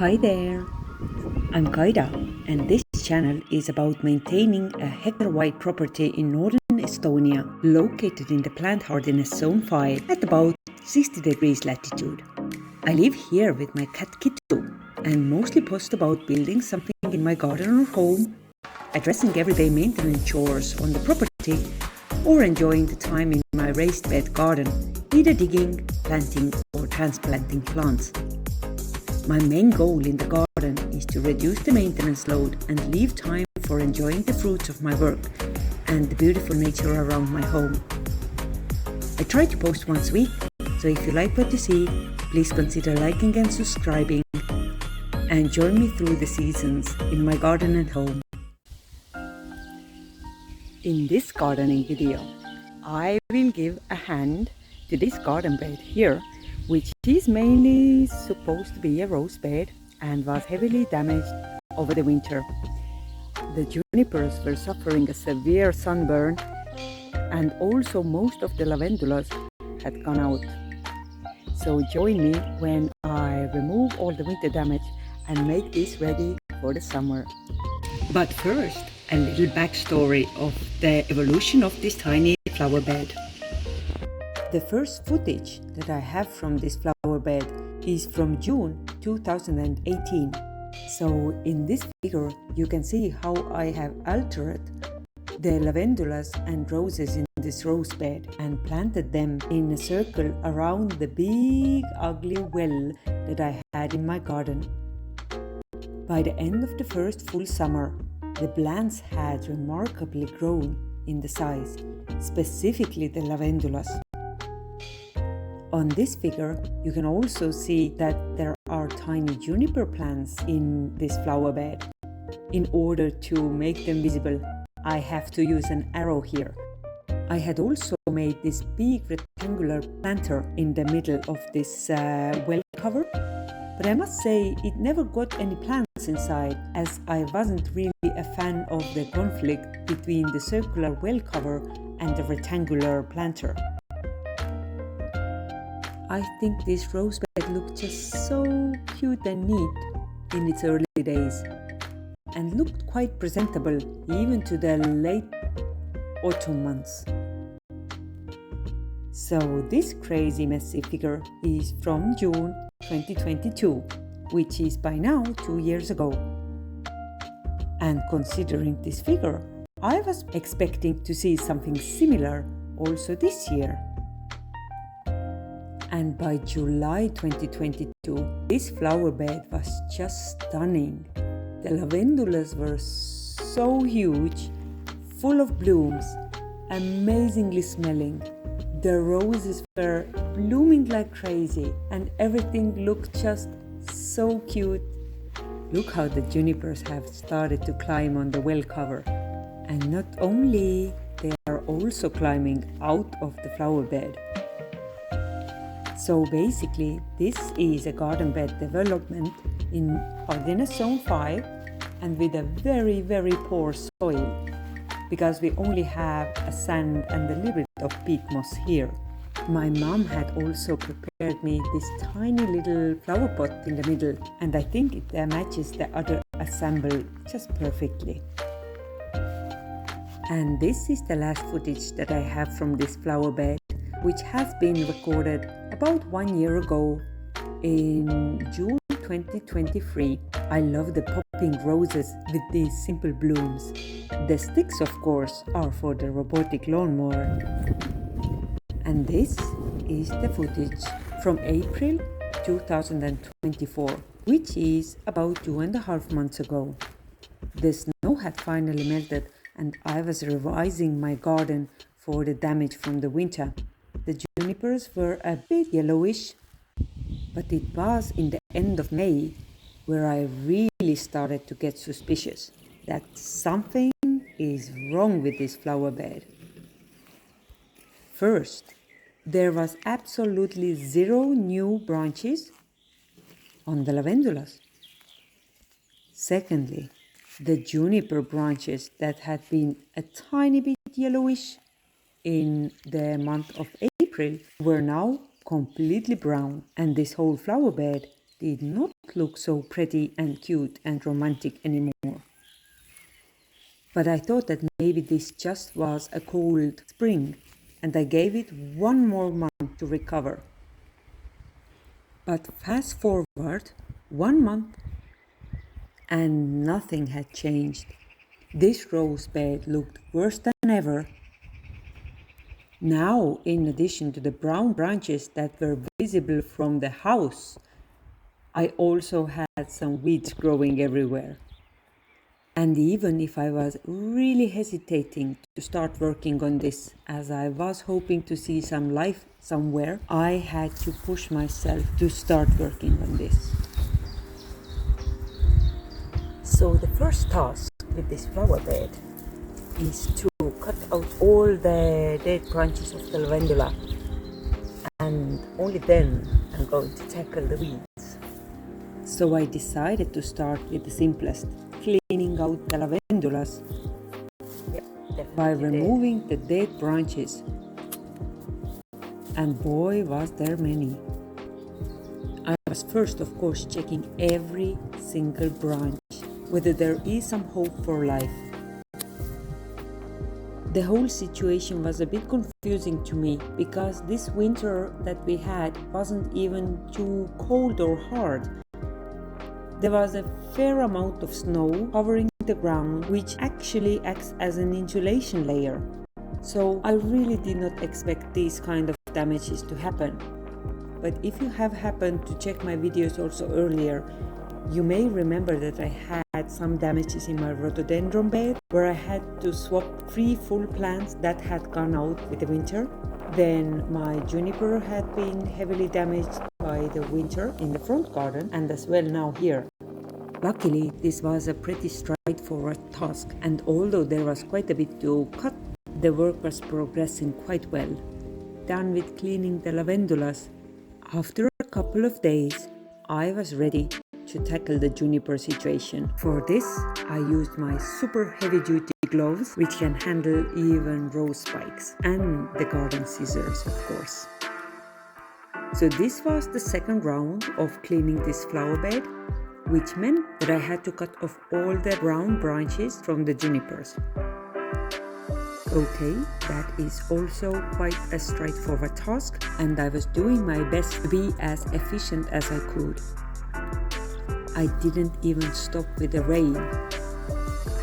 Hi there, I'm Kaida, and this channel is about maintaining a hectare-wide property in northern Estonia, located in the plant hardiness zone 5 at about 60 degrees latitude. I live here with my cat Kittu and mostly post about building something in my garden or home, addressing everyday maintenance chores on the property, or enjoying the time in my raised bed garden, either digging, planting, or transplanting plants. My main goal in the garden is to reduce the maintenance load and leave time for enjoying the fruits of my work and the beautiful nature around my home. I try to post once a week, so if you like what you see, please consider liking and subscribing, and join me through the seasons in my garden and home. In this gardening video, I will give a hand to this garden bed here, which is mainly supposed to be a rose bed and was heavily damaged over the winter. The junipers were suffering a severe sunburn, and also most of the lavendulas had gone out. So join me when I remove all the winter damage and make this ready for the summer. But first, a little backstory of the evolution of this tiny flower bed. The first footage that I have from this flower bed is from June 2018. So in this figure you can see how I have altered the lavendulas and roses in this rose bed and planted them in a circle around the big ugly well that I had in my garden. By the end of the first full summer, the plants had remarkably grown in the size, specifically the lavendulas. On this figure, you can also see that there are tiny juniper plants in this flower bed. In order to make them visible, I have to use an arrow here. I had also made this big rectangular planter in the middle of this well cover, but I must say it never got any plants inside, as I wasn't really a fan of the conflict between the circular well cover and the rectangular planter. I think this rose bed looked just so cute and neat in its early days, and looked quite presentable even to the late autumn months. So this crazy messy figure is from June 2022, which is by now 2 years ago. And considering this figure, I was expecting to see something similar also this year. And by July 2022, this flower bed was just stunning. The lavendulas were so huge, full of blooms, amazingly smelling. The roses were blooming like crazy, and everything looked just so cute. Look how the junipers have started to climb on the well cover. And not only, they are also climbing out of the flower bed. So basically, this is a garden bed development in hardiness zone 5 and with a very, very poor soil, because we only have a sand and a little bit of peat moss here. My mom had also prepared me this tiny little flower pot in the middle, and I think it matches the other assemble just perfectly. And this is the last footage that I have from this flower bed, which has been recorded about 1 year ago in June 2023. I love the popping roses with these simple blooms. The sticks, of course, are for the robotic lawnmower. And this is the footage from April 2024, which is about 2.5 months ago. The snow had finally melted, and I was revising my garden for the damage from the winter. The junipers were a bit yellowish, but it was in the end of May where I really started to get suspicious that something is wrong with this flower bed. First, there was absolutely zero new branches on the lavendulas. Secondly, the juniper branches that had been a tiny bit yellowish in the month of April were now completely brown, and this whole flower bed did not not look so pretty and cute and romantic anymore. But I thought that maybe this just was a cold spring, and I gave it one more month to recover. But fast forward 1 month and nothing had changed. This rose bed looked worse than ever. Now, in addition to the brown branches that were visible from the house, I also had some weeds growing everywhere. And even if I was really hesitating to start working on this, as I was hoping to see some life somewhere, I had to push myself to start working on this. So the first task with this flower bed is to cut out all the dead branches of the lavender, and only then I'm going to tackle the weeds. So I decided to start with the simplest, cleaning out the lavendulas by removing the dead branches. And boy, was there many. I was first, of course, checking every single branch, whether there is some hope for life. The whole situation was a bit confusing to me because this winter that we had wasn't even too cold or hard. There was a fair amount of snow covering the ground, which actually acts as an insulation layer. So I really did not expect these kind of damages to happen. But if you have happened to check my videos also earlier, you may remember that I had some damages in my rhododendron bed where I had to swap 3 full plants that had gone out with the winter. Then my juniper had been heavily damaged by the winter in the front garden, and as well now here. Luckily, this was a pretty straightforward task, and although there was quite a bit to cut, the work was progressing quite well. Done with cleaning the lavendulas, after a couple of days, I was ready to tackle the juniper situation. For this, I used my super heavy-duty gloves, which can handle even rose spikes, and the garden scissors, of course. So this was the second round of cleaning this flower bed, which meant that I had to cut off all the brown branches from the junipers. Okay, that is also quite a straightforward task, and I was doing my best to be as efficient as I could. I didn't even stop with the rain,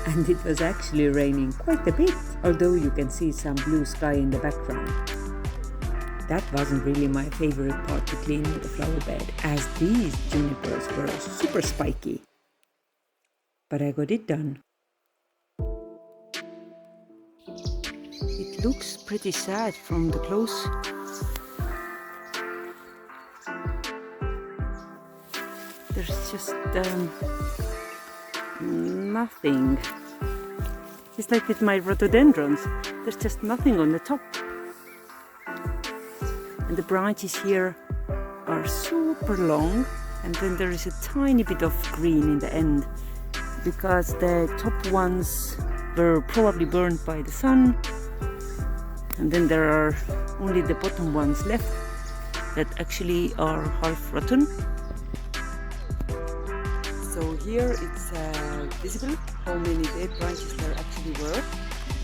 and it was actually raining quite a bit, although you can see some blue sky in the background. That wasn't really my favorite part to clean with the flower bed, as these junipers were super spiky. But I got it done. It looks pretty sad from the close. There's just nothing. Just like with my rhododendrons, there's just nothing on the top. And the branches here are super long, and then there is a tiny bit of green in the end because the top ones were probably burned by the sun, and then there are only the bottom ones left that actually are half rotten. So here it's visible how many dead branches there actually were.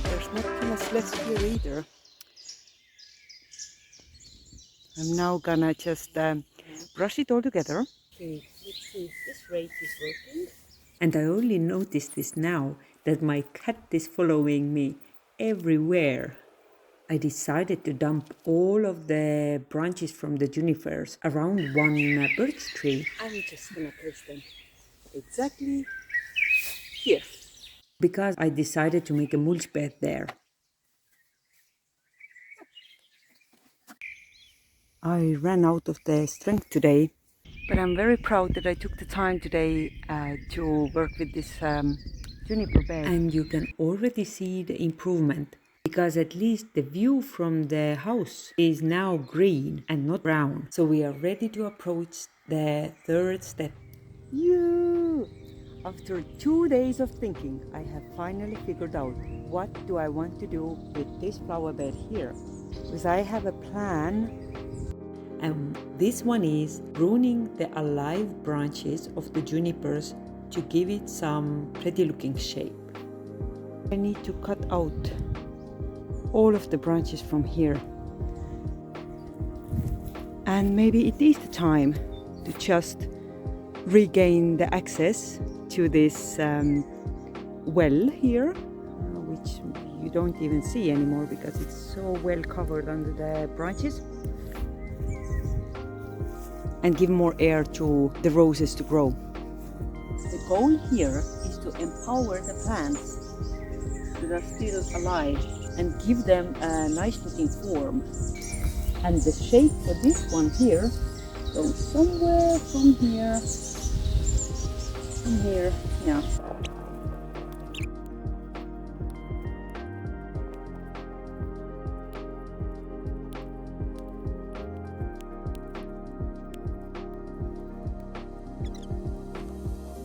There's not too much left here either. I'm now gonna just brush it all together. Okay, let's see if this rake is working. And I only noticed this now, that my cat is following me everywhere. I decided to dump all of the branches from the junipers around one birch tree. I'm just gonna place them exactly here, because I decided to make a mulch bed there. I ran out of the strength today, but I'm very proud that I took the time today to work with this juniper bed. And you can already see the improvement, because at least the view from the house is now green and not brown. So we are ready to approach the third step. After 2 days of thinking, I have finally figured out what do I want to do with this flower bed here. Because I have a plan, and this one is pruning the alive branches of the junipers to give it some pretty looking shape. I need to cut out all of the branches from here, and maybe it is the time to just regain the access to this well here, which you don't even see anymore because it's so well covered under the branches, and give more air to the roses to grow. The goal here is to empower the plants that are still alive and give them a nice looking form. And the shape for this one here goes somewhere from here, yeah.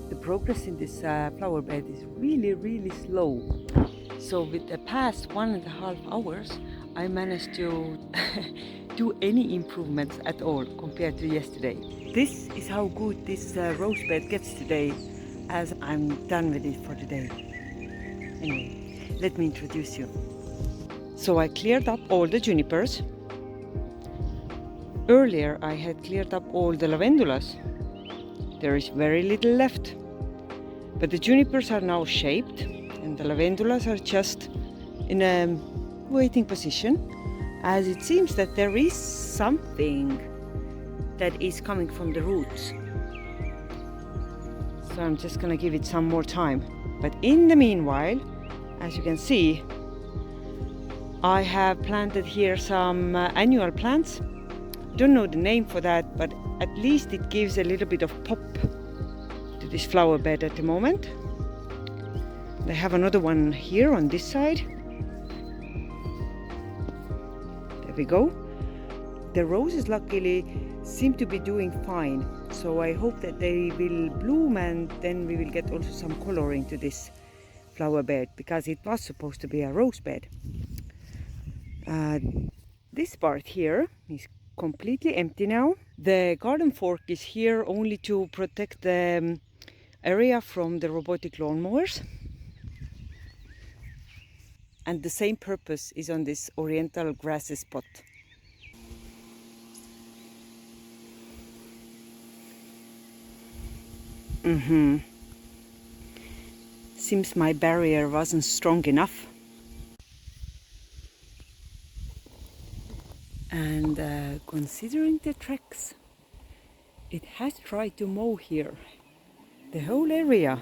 The progress in this flower bed is really slow. So with the past 1.5 hours, I managed to do any improvements at all compared to yesterday. This is how good this rose bed gets today, as I'm done with it for today. Anyway, let me introduce you. So I cleared up all the junipers. Earlier I had cleared up all the lavendulas. There is very little left. But the junipers are now shaped, and the lavendulas are just in a waiting position, as it seems that there is something that is coming from the roots. So I'm just gonna give it some more time. But in the meanwhile, as you can see, I have planted here some annual plants. Don't know the name for that, but at least it gives a little bit of pop to this flower bed at the moment. I have another one here on this side. There we go. The roses luckily seem to be doing fine, so I hope that they will bloom, and then we will get also some color into this flower bed, because it was supposed to be a rose bed. This part here is completely empty now. The garden fork is here only to protect the area from the robotic lawnmowers. And the same purpose is on this oriental grasses pot. Seems my barrier wasn't strong enough. And considering the tracks, it has tried to mow here, the whole area.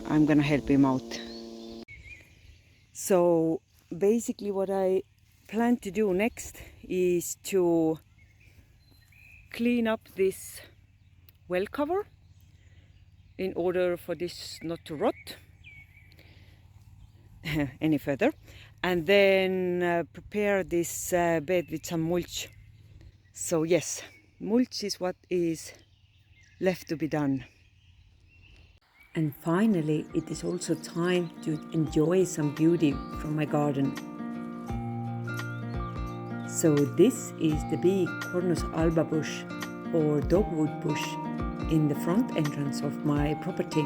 I'm gonna help him out. So basically what I plan to do next is to clean up this well cover in order for this not to rot any further, and then prepare this bed with some mulch. So yes, mulch is what is left to be done. And finally, it is also time to enjoy some beauty from my garden. So this is the big Cornus alba bush, or dogwood bush, in the front entrance of my property.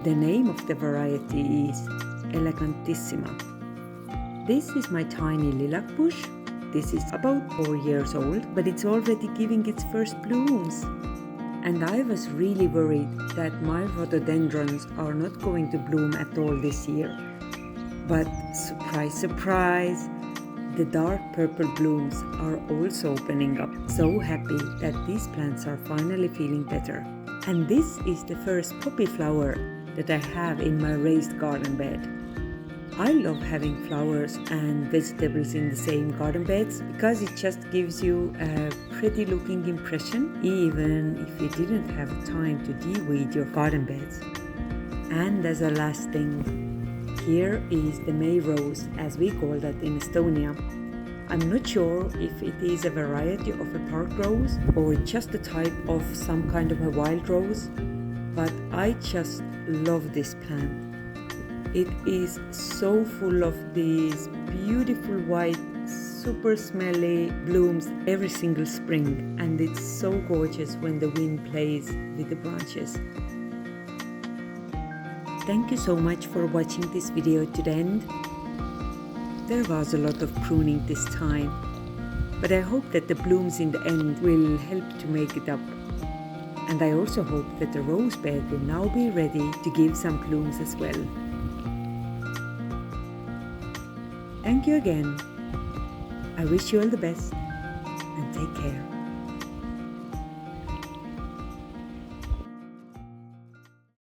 The name of the variety is Elegantissima. This is my tiny lilac bush. This is about 4 years old, but it's already giving its first blooms. And I was really worried that my rhododendrons are not going to bloom at all this year. But surprise, surprise, the dark purple blooms are also opening up. So happy that these plants are finally feeling better. And this is the first poppy flower that I have in my raised garden bed. I love having flowers and vegetables in the same garden beds because it just gives you a pretty looking impression, even if you didn't have time to de-weed your garden beds. And as a last thing, here is the May rose, as we call that in Estonia. I'm not sure if it is a variety of a park rose or just a type of some kind of a wild rose, but I just love this plant. It is so full of these beautiful white, super smelly blooms every single spring, and it's so gorgeous when the wind plays with the branches. Thank you so much for watching this video to the end. There was a lot of pruning this time, but I hope that the blooms in the end will help to make it up. And I also hope that the rosebed will now be ready to give some blooms as well. Thank you again. I wish you all the best and take care.